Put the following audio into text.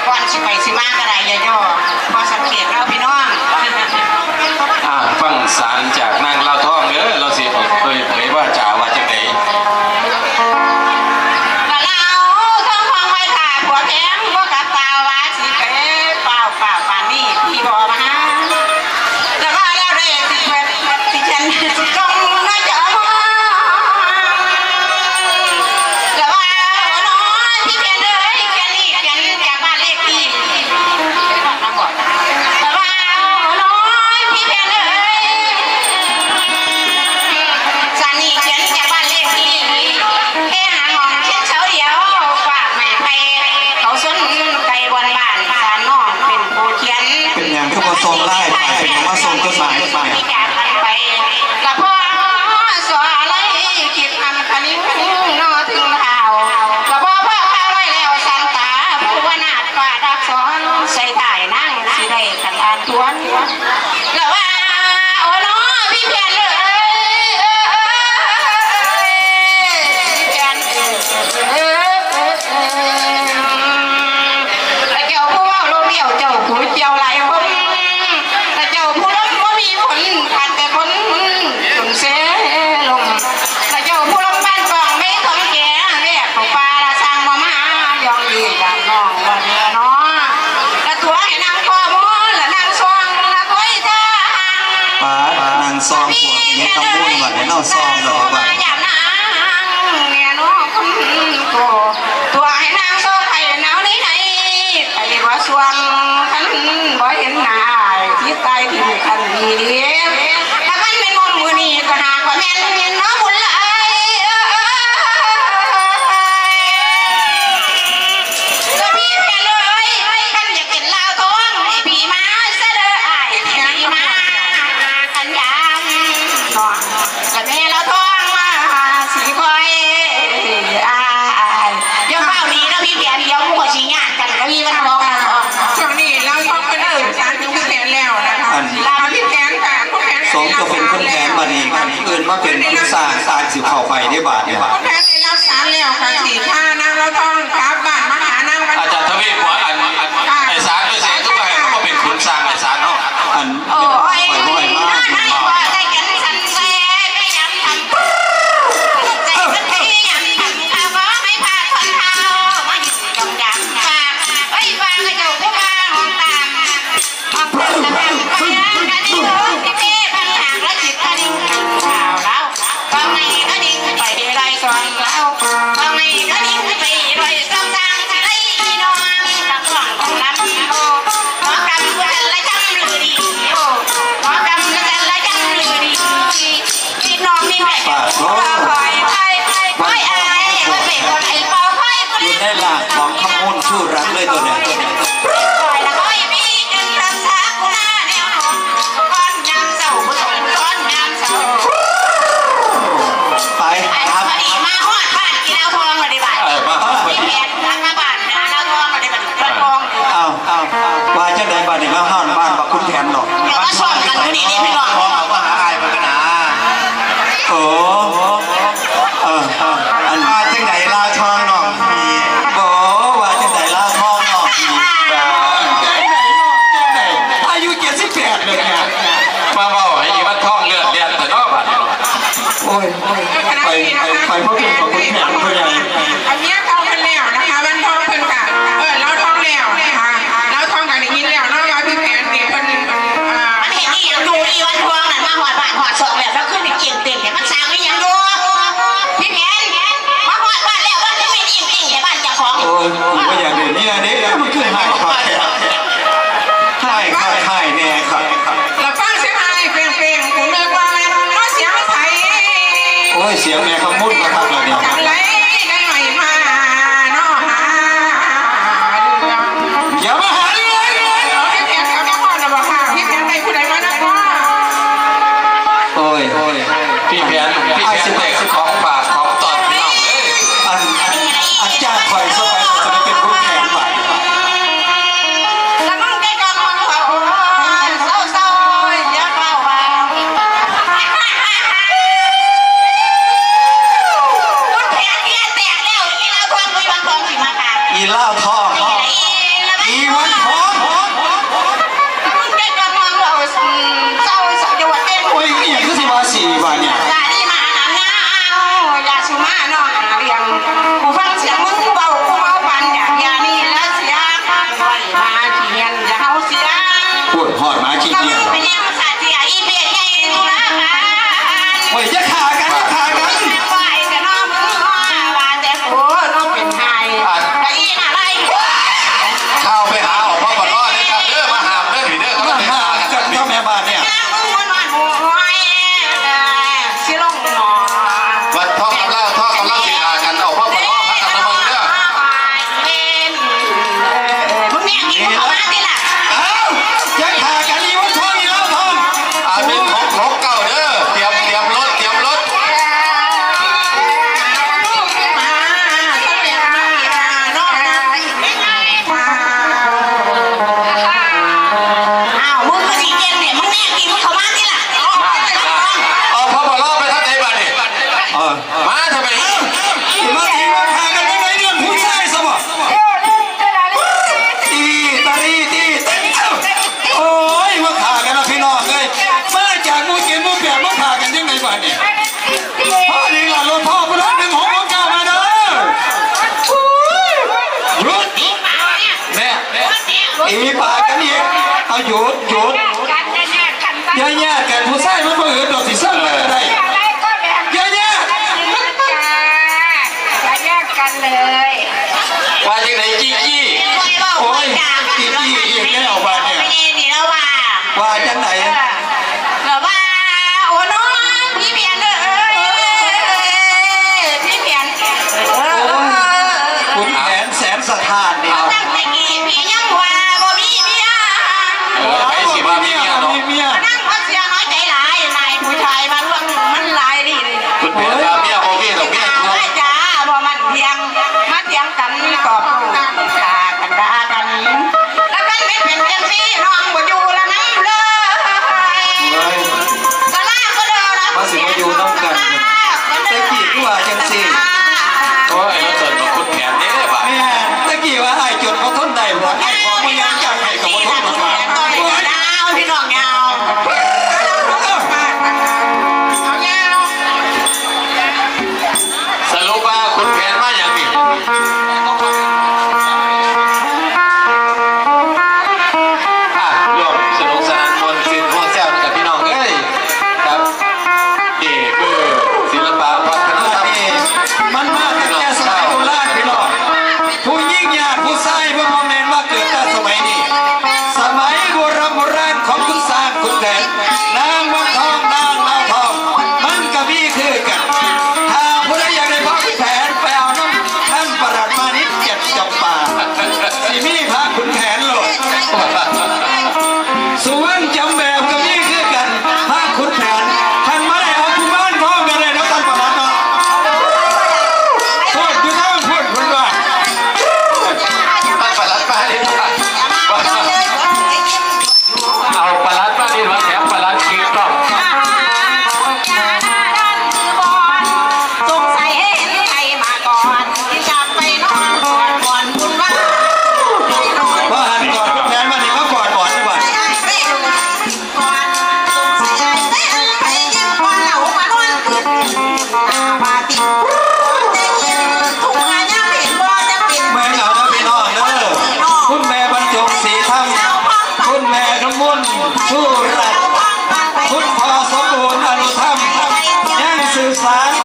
ก่อนสิไปสิมาก็ได้ย่อพอสังเกตเราพี่น้องฟังสารจากนางเล่าท่องเด้อเราสิเผยว่าจ่าว่าจังไดส่งไล่ไปเป็นว่าส่งจดหมายไปกระเพาะสวอะไรคิดทำคันนิ้วนอถึงเท้ากระเพาะพ่อข้าไว้แล้วสันตาผู้ว่านาดฝ่าดักซ้อนใส่ถ่ายนั่งสิได้ขันทานทวนแล้วว่าโอ้น้อพี่เพียนเลยพี่เพียนเจ้าผู้ว่าโลเบี้ยวเจ้าผู้เจียวไหลคนเจ้าผู้ล้มว่ามีผลขาดแต่ผลจนเสียลงเจ้าผู้ล้มบ้านกองไม่ต้องแก่เรียกเขาปลาละสร้างมามายองดีกันน้องวันเดียวน้อละตัวให้นางข้อมูลละนางซองละก้อยทางป้านางซองพวกนี้คำพูดว่าในนอกซองเลยว่าอย่างนางเนี่ยน้องคนโตตัวให้นางโซ่ไข่หนาวไหนไข่ว่าสวงขันบ่เห็นหน้าที่ตายที่คันดีถ้ามันเป็นมนมือนี่ก็หาว่าแม่นน้องบุญไหลก็พี่แค่เลยขันอยากเป็นลาวท้องให้พี่มาเสดอไอ้พี่มาขันยามนอนและแม่เราท้องมาสีคอยเดี๋ยวเฝ้าดีนะพี่เพียนเดี๋ยวพวกชี้งานกันก็มีวันท้องนะช่วงนี้เราท้องเป็นสารถึงพี่เพียนแล้วนะคะพี่เพียนค่ะพี่เพียนสมก็เป็นคนแทนมาดีอื่นมาเป็นผู้สร้างสารสิเข้าไปได้บาทเนี่ยคุณแพทย์ได้รับสารแล้วค่ะสี่ท่านั่งเราต้องกลับบ้านมาหานางวันอาจารย์ทวีหัวไอ้สารด้วยเสียงทุกอย่างก็เป็นคุณสร้างไอ้สารเนาะโอ้ยน่าว่าได้กันสันเซ่ไม่ยำทำใจสักทียำทำข้าวก็ไม่พาคนเท้ามาอยู่ดงดำฝากไว้วางให้เจ้าผู้มาห้องตามห้องตามจะทำไปยังกันที่รู้ที่พี่บางหางและจิตกันข่าวแล้วบางไงก็ดิ้งไปไรสอนแล้วบางไงก็ดิ้งไปไรสองทางจะได้น้องตักหวังของลำโอ้ขอกำกุศลจำลือดีโอ้ขอกำกุศลจำลือดีพี่น้องนี่แม่คอยไอ้ว่าเป็นคนไอ้เป่าคอยอยู่ในหลักของคำพูดชื่อรักเลยตัวเนี่ยคอยละคอยพี่จึงรักษาคุณหน้าแนวหงก้อนยำเศร้าผู้ชมก้อนยำเศร้าไปครับพอดีมาหอดบ้านกินเอาทองมาได้บ้านพี่แผนทางมาบ้านนะเอาทองมาได้บ้านกระทองว่าจะได้บ้านในมาห้านบ้านบักคุณแทนหรอกเดี๋ยวก็ชอบกันนี่นี่พี่น้องเขาก็หาอะไรมากันนะโอ้อันว่าจังไหนลาทองหนองมีบอกว่าจังไหนลาทองหนองมีอายุ78เลยเนี่ยมาเบาให้อีวันท่องเลือดเลียนแต่นอกบัดโอ้ยไปเพราะเป็นของคุณแผนผู้ใหญ่อันนี้ท้องเป็นแล้วนะคะมันท้องเป็นกันเราท้องแล้วนะคะเราท้องกันอย่างนี้แล้วน้องว่าพี่แผนเนี่ยมันเห็นนี่ยังดูดีวันทวงน่ะมาหอดบ้านหอดศอกแล้วขึ้นอีกเก่งเต่งเนี่ยมันสร้างไม่ยังดูพี่แผนมาหอดบ้านแล้วว่าจะไม่อิ่มเต่งในบ้านเจ้าของโอ้ยก็อย่างเดี๋ยวนี้เด็กมันขึ้นหายคอยหายแน่ครับแล้วฟังเสียงไอ้เปล่งๆผมนึกว่ามันก็เสียงไทยโอ้ยเสียงแม่ขมุดมาครับเลยเนี่ยจังไรได้หน่อยมาเนาะหาอย่ามาหาเลยพี่แผนเขาจะพอจะบอกค่ะพี่แผนได้ผู้ใดมาได้พ่อโอ้ยพี่แผนเด็กของฝากของตอนพี่น้องอาจารย์คอยเข้าไปจะได้เป็นผู้แทนใหม่แล้วมึงได้กองของเขาเศร้าๆอย่าเฝ้าว่าคุณแผนเนี่ยแตกแล้วอีลาวทองคุยวันทองสิมาค่ะอีลาวทองอี ตีปากกันอีกเอาหยุด กันแยกกันไป ย่ากันผู้ชายมันบ่อื่นดอกสิซ้ำกันได้ อะไรก็แบบ ย่า อย่าแยกกันเลย ว่าจังไหนจี้จี้ โอ้ยกี่อีกแล้วว่าเนี่ย ไม่นี่แล้วว่า ว่าจังไหน แล้วว่าโอ้น้องพี่เพียนพี่เพียน คุณแผนแสนสถานนี่เอา ตั้งแต่กี่พี่ยังว่าบ่มีเมีย ไปสิว่ามีเมียเนาะ มีเมีย นั่งก็เสียน้อยใจหลายนายผู้ชายมันว่ามันหลายดิ คุณแผนว่าเมียบ่มีดอกเมียทุก ไม่จ้าบ่มันเถียงมาเถียงกันก็ด่ากันด่ากันแล้วมันไม่เป็นจังซี่น้องบ่อยู่แล้วนั่งเลย เฮ้ย สลาก็เด้อนะ มาสิมาอยู่น้ำกันตะกี้กูว่าจังสิ โอ้ยแล้วจนมาคุณแผนเด้บ่า แม่ตะกี้ว่าไอ้จนเขาทนได้บ่ แม่